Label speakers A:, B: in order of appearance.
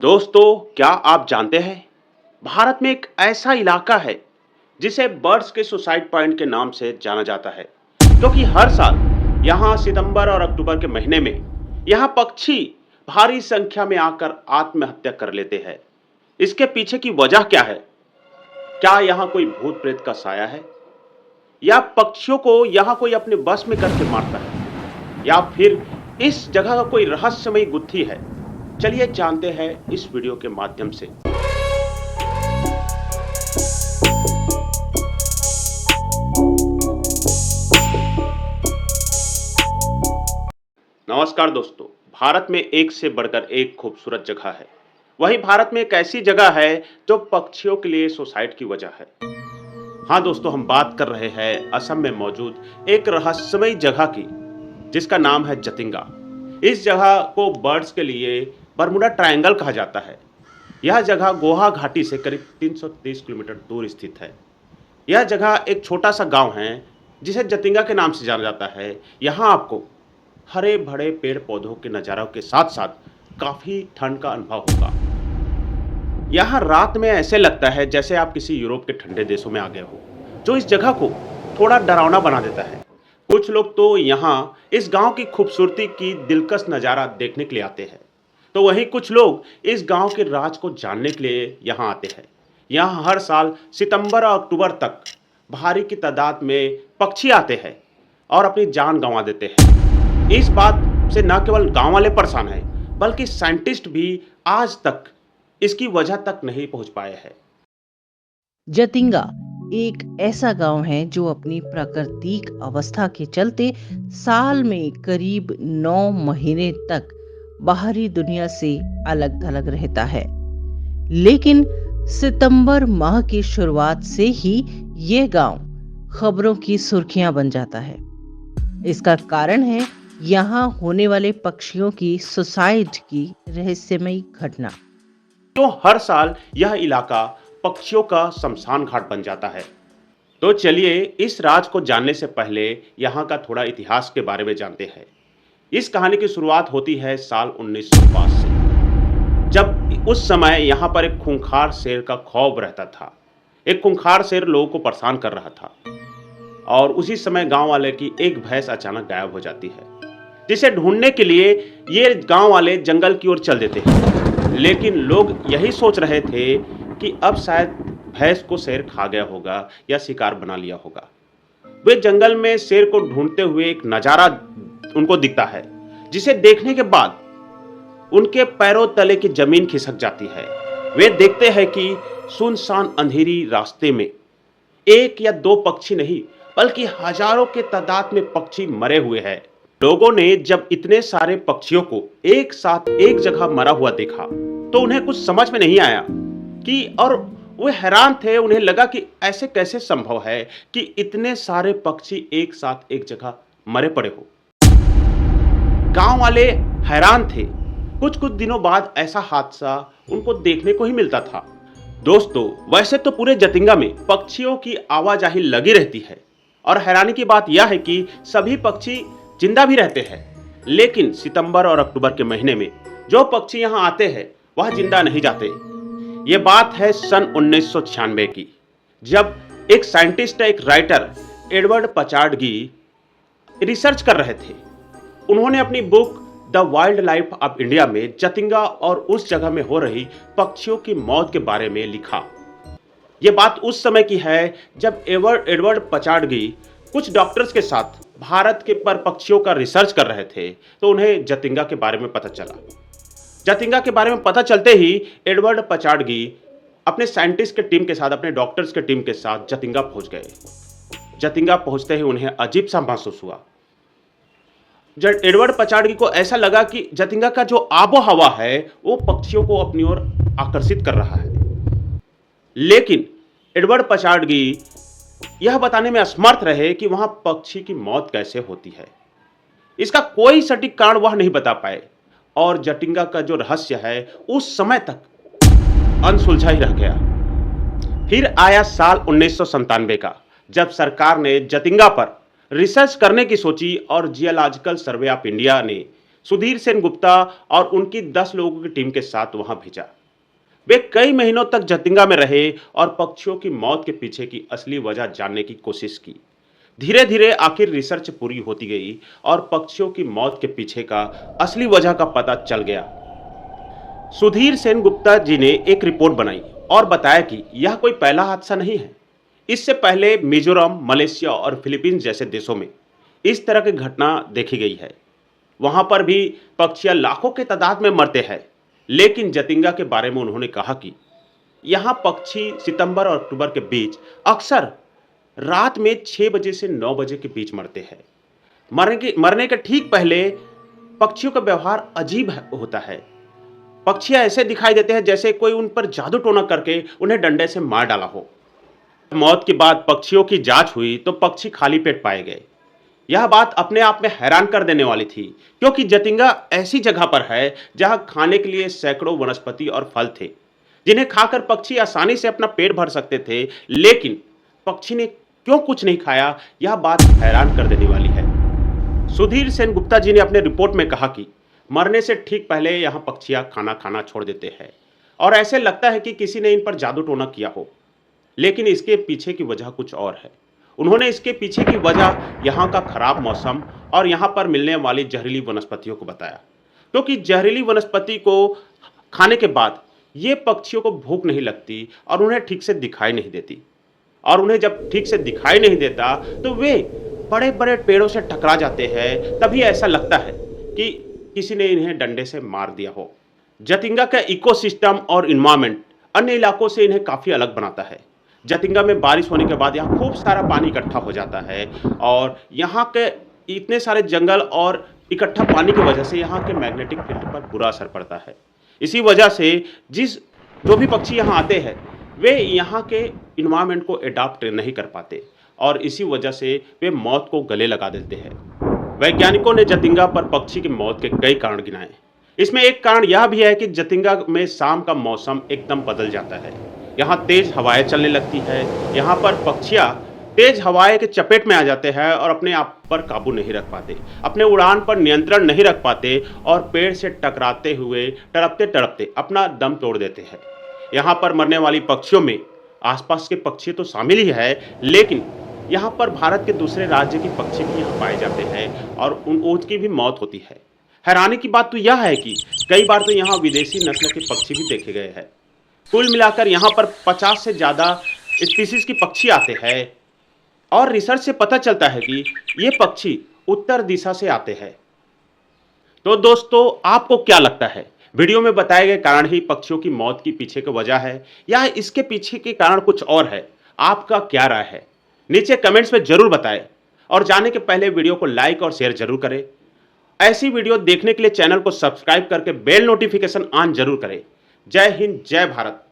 A: दोस्तों, क्या आप जानते हैं भारत में एक ऐसा इलाका है जिसे बर्ड्स के सुसाइड पॉइंट के नाम से जाना जाता है क्योंकि हर साल यहाँ सितंबर और अक्टूबर के महीने में यहाँ पक्षी भारी संख्या में आकर आत्महत्या कर लेते हैं। इसके पीछे की वजह क्या है? क्या यहाँ कोई भूत प्रेत का साया है या पक्षियों को यहाँ कोई अपने बस में करके मारता है या फिर इस जगह का कोई रहस्यमयी गुत्थी है? चलिए जानते हैं इस वीडियो के माध्यम से। नमस्कार दोस्तों, भारत में एक से बढ़कर एक खूबसूरत जगह है। वहीं भारत में एक ऐसी जगह है जो पक्षियों के लिए सुसाइड की वजह है। हाँ दोस्तों, हम बात कर रहे हैं असम में मौजूद एक रहस्यमयी जगह की जिसका नाम है जतिंगा। इस जगह को बर्ड्स के लिए बरमुडा ट्रायंगल कहा जाता है। यह जगह गोहा घाटी से करीब 330 किलोमीटर दूर स्थित है। यह जगह एक छोटा सा गांव है जिसे जतिंगा के नाम से जाना जाता है। यहाँ आपको हरे भरे पेड़ पौधों के नज़ारों के साथ साथ काफ़ी ठंड का अनुभव होगा। यहाँ रात में ऐसे लगता है जैसे आप किसी यूरोप के ठंडे देशों में आ गए हो, जो इस जगह को थोड़ा डरावना बना देता है। कुछ लोग तो यहाँ इस गांव की खूबसूरती की दिलकश नज़ारा देखने के लिए आते हैं, तो वहीं कुछ लोग इस गांव के राज को जानने के लिए यहाँ आते हैं। यहाँ हर साल सितंबर और अक्टूबर तक भारी की तादाद में पक्षी आते हैं और अपनी जान गंवा देते हैं। इस बात से न केवल गांव वाले परेशान हैं, बल्कि साइंटिस्ट भी आज तक इसकी वजह तक नहीं पहुंच पाए हैं।
B: जतिंगा एक ऐसा गांव है जो अपनी प्राकृतिक अवस्था के चलते साल में करीब 9 महीने तक बाहरी दुनिया से अलग थलग रहता है। लेकिन सितंबर माह की शुरुआत से ही यह गांव खबरों की सुर्खियां बन जाता है। इसका कारण है यहाँ होने वाले पक्षियों की सुसाइड की रहस्यमयी घटना।
A: तो हर साल यह इलाका पक्षियों का शमशान घाट बन जाता है। तो चलिए इस राज को जानने से पहले यहाँ का थोड़ा इतिहास के बारे में जानते हैं। इस कहानी की शुरुआत होती है साल 1905 से, जब उस समय यहाँ पर एक खूंखार शेर का खौफ रहता था। एक खूंखार शेर लोगों को परेशान कर रहा था और उसी समय गांव वाले की एक भैंस अचानक गायब हो जाती है, जिसे ढूंढने के लिए ये गांव वाले जंगल की ओर चल देते हैं। लेकिन लोग यही सोच रहे थे कि अब शायद भैंस को शेर खा गया होगा या शिकार बना लिया होगा। वे जंगल में शेर को ढूंढते हुए एक नजारा उनको दिखता है, जिसे देखने के बाद उनके पैरों तले की जमीन खिसक जाती है। वे देखते हैं कि सुनसान अंधेरी रास्ते में एक या दो पक्षी नहीं, बल्कि हजारों के तादाद में पक्षी मरे हुए हैं। लोगों ने जब इतने सारे पक्षियों को एक साथ एक जगह मरा हुआ देखा तो उन्हें कुछ समझ में नहीं आया और वे हैरान थे। उन्हें लगा कि ऐसे कैसे संभव है कि इतने सारे पक्षी एक साथ एक जगह मरे पड़े हो। गांव वाले हैरान थे। कुछ दिनों बाद ऐसा हादसा उनको देखने को ही मिलता था। दोस्तों, वैसे तो पूरे जतिंगा में पक्षियों की आवाजाही लगी रहती है और हैरानी की बात यह है कि सभी पक्षी जिंदा भी रहते हैं, लेकिन सितंबर और अक्टूबर के महीने में जो पक्षी यहाँ आते हैं वह जिंदा नहीं जाते। ये बात है सन 1996 की, जब एक साइंटिस्ट, एक राइटर एडवर्ड पचार्डगी रिसर्च कर रहे थे। उन्होंने अपनी book the wild life of India में जतिंगा और उस जगह में हो रही पक्षियों की मौत के बारे में लिखा। ये बात उस समय की है जब एडवर्ड पचार्डगी कुछ डॉक्टर्स के साथ भारत के पर पक्षियों का रिसर्च कर रहे थे, तो उन्हें जतिंगा के बारे में पता चला। जतिंगा के बारे में पता चलते ही एडवर्ड पचार्डगी अपने साइंटिस्ट के टीम के साथ, अपने डॉक्टर्स के टीम के साथ जतिंगा पहुंच गए। जतिंगा पहुंचते ही उन्हें अजीब सा महसूस हुआ। जब एडवर्ड पचार्डगी को ऐसा लगा कि जतिंगा का जो आबो हवा है वो पक्षियों को अपनी ओर आकर्षित कर रहा है, लेकिन एडवर्ड पचार्डगी यह बताने में असमर्थ रहे कि वहां पक्षी की मौत कैसे होती है। इसका कोई सटीक कारण वह नहीं बता पाए और जतिंगा का जो रहस्य है उस समय तक अनसुलझा ही रह गया। फिर आया साल 1997 का, जब सरकार ने जतिंगा पर रिसर्च करने की सोची और जियोलॉजिकल सर्वे ऑफ इंडिया ने सुधीर सेन गुप्ता और उनकी 10 लोगों की टीम के साथ वहां भेजा। वे कई महीनों तक जतिंगा में रहे और पक्षियों की मौत के पीछे की असली वजह जानने की कोशिश की। धीरे धीरे आखिर रिसर्च पूरी होती गई और पक्षियों की मौत के पीछे का असली वजह का पता चल गया। सुधीर सेन गुप्ता जी ने एक रिपोर्ट बनाई और बताया कि यह कोई पहला हादसा नहीं है। इससे पहले मिजोरम, मलेशिया और फिलीपींस जैसे देशों में इस तरह की घटना देखी गई है। वहां पर भी पक्षियां लाखों के तादाद में मरते हैं, लेकिन जतिंगा के बारे में उन्होंने कहा कि यहाँ पक्षी सितंबर और अक्टूबर के बीच अक्सर रात में 6 बजे से 9 बजे के बीच मरते हैं। मरने के ठीक पहले पक्षियों का व्यवहार अजीब होता है। पक्षियां ऐसे दिखाई देते हैं जैसे कोई उन पर जादू टोना करके उन्हें डंडे से मार डाला हो। मौत के बाद पक्षियों की जांच हुई तो पक्षी खाली पेट पाए गए। यह बात अपने आप में हैरान कर देने वाली थी, क्योंकि जतिंगा ऐसी जगह पर है जहां खाने के लिए सैकड़ों वनस्पति और फल थे, जिन्हें खाकर पक्षी आसानी से अपना पेट भर सकते थे। लेकिन पक्षी ने क्यों कुछ नहीं खाया, यह बात हैरान कर देने वाली है। सुधीर सेन गुप्ता जी ने अपने रिपोर्ट में कहा कि मरने से ठीक पहले यहाँ पक्षियां खाना खाना छोड़ देते हैं और ऐसे लगता है कि किसी ने इन पर जादू टोना किया हो। लेकिन इसके पीछे की वजह कुछ और है। उन्होंने इसके पीछे की वजह यहाँ का खराब मौसम और यहाँ पर मिलने वाली जहरीली वनस्पतियों को बताया, क्योंकि जहरीली वनस्पति को खाने के बाद ये पक्षियों को भूख नहीं लगती और उन्हें ठीक से दिखाई नहीं देती। और उन्हें जब ठीक से दिखाई नहीं देता तो वे बड़े बड़े पेड़ों से टकरा जाते हैं। तभी ऐसा लगता है कि किसी ने इन्हें डंडे से मार दिया हो। जतिंगा का इकोसिस्टम और इन्वायरमेंट अन्य इलाकों से इन्हें काफ़ी अलग बनाता है। जतिंगा में बारिश होने के बाद यहाँ खूब सारा पानी इकट्ठा हो जाता है और यहाँ के इतने सारे जंगल और इकट्ठा पानी की वजह से यहाँ के मैग्नेटिक फील्ड पर बुरा असर पड़ता है। इसी वजह से जो भी पक्षी यहाँ आते हैं वे यहाँ के इन्वायरमेंट को एडाप्ट नहीं कर पाते और इसी वजह से वे मौत को गले लगा देते हैं। वैज्ञानिकों ने जतिंगा पर पक्षी की मौत के कई कारण गिनाए। इसमें एक कारण यह भी है कि जतिंगा में शाम का मौसम एकदम बदल जाता है। यहाँ तेज हवाएं चलने लगती है। यहाँ पर पक्षियाँ तेज हवाएं के चपेट में आ जाते हैं और अपने आप पर काबू नहीं रख पाते, अपने उड़ान पर नियंत्रण नहीं रख पाते और पेड़ से टकराते हुए तड़पते तड़पते अपना दम तोड़ देते हैं। यहाँ पर मरने वाली पक्षियों में आसपास के पक्षी तो शामिल ही है, लेकिन यहाँ पर भारत के दूसरे राज्य के पक्षी भी यहाँ पाए जाते हैं और उनकी भी मौत होती है। हैरानी की बात तो यह है कि कई बार तो यहाँ विदेशी नस्ल के पक्षी भी देखे गए हैं। कुल मिलाकर यहाँ पर 50 से ज़्यादा स्पीसीज की पक्षी आते हैं और रिसर्च से पता चलता है कि ये पक्षी उत्तर दिशा से आते हैं। तो दोस्तों, आपको क्या लगता है, वीडियो में बताए गए कारण ही पक्षियों की मौत की पीछे की वजह है या इसके पीछे के कारण कुछ और है? आपका क्या राय है? नीचे कमेंट्स में जरूर बताएं और जाने के पहले वीडियो को लाइक और शेयर जरूर करें। ऐसी वीडियो देखने के लिए चैनल को सब्सक्राइब करके बेल नोटिफिकेशन ऑन जरूर करें। जय हिंद, जय भारत।